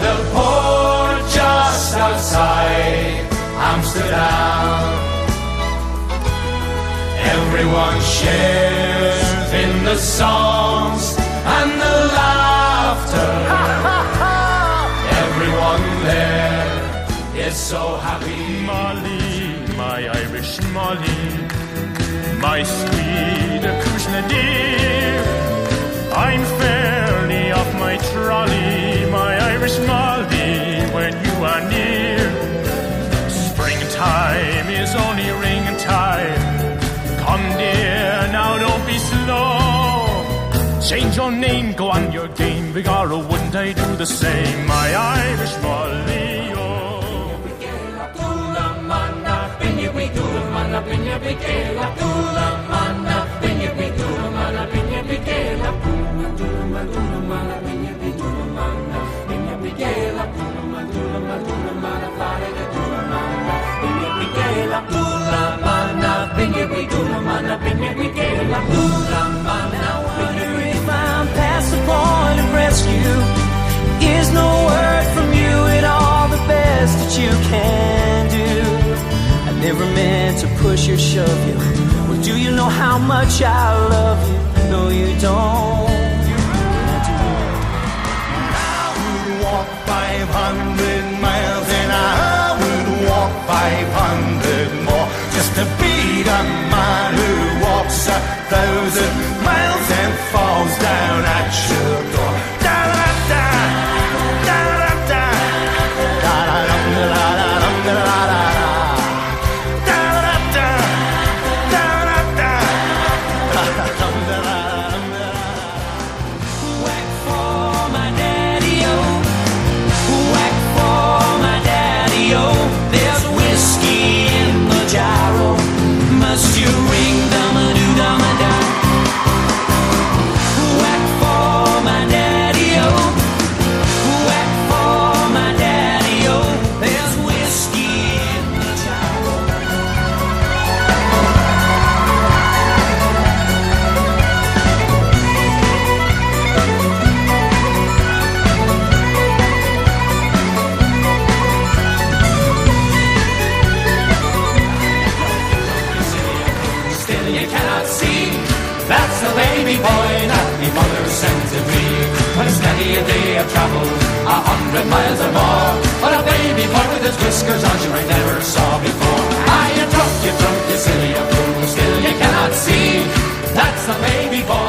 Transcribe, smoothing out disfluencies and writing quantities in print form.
the port just outside Amsterdam. Everyone shares in the songs and the laughter. Everyone there is so happy. Molly, my Irish Molly, my sweet Acushna dear, I'm fairly off my trolley, my Irish Molly, when you are near. Springtime is only ring time. Come dear, now don't be slow. Change your name, go on your game, Vigaro, wouldn't I do the same, my Irish Molly, oh. Now wonder if I'm past the point of rescue. Is no word from you at all the best that you can do? I never meant to push or shove you. Well, do you know how much I love you? No, you don't. I would walk 500 miles and I would walk 500 more just to be the man who walks 1,000 miles and falls down at your door. Da da da, da da da, da da da da da da da da. Must you ring dum-a-doo-dum-a-da? Whack for my daddy-o. Whack for my daddy-o. There's whiskey in the gyro. You cannot see, that's the baby boy that me mother sent to me. When it's many a day of travel, 100 miles or more, but a baby boy with his whiskers on you I never saw before. You drunk, you silly, you fool, still you cannot see, that's the baby boy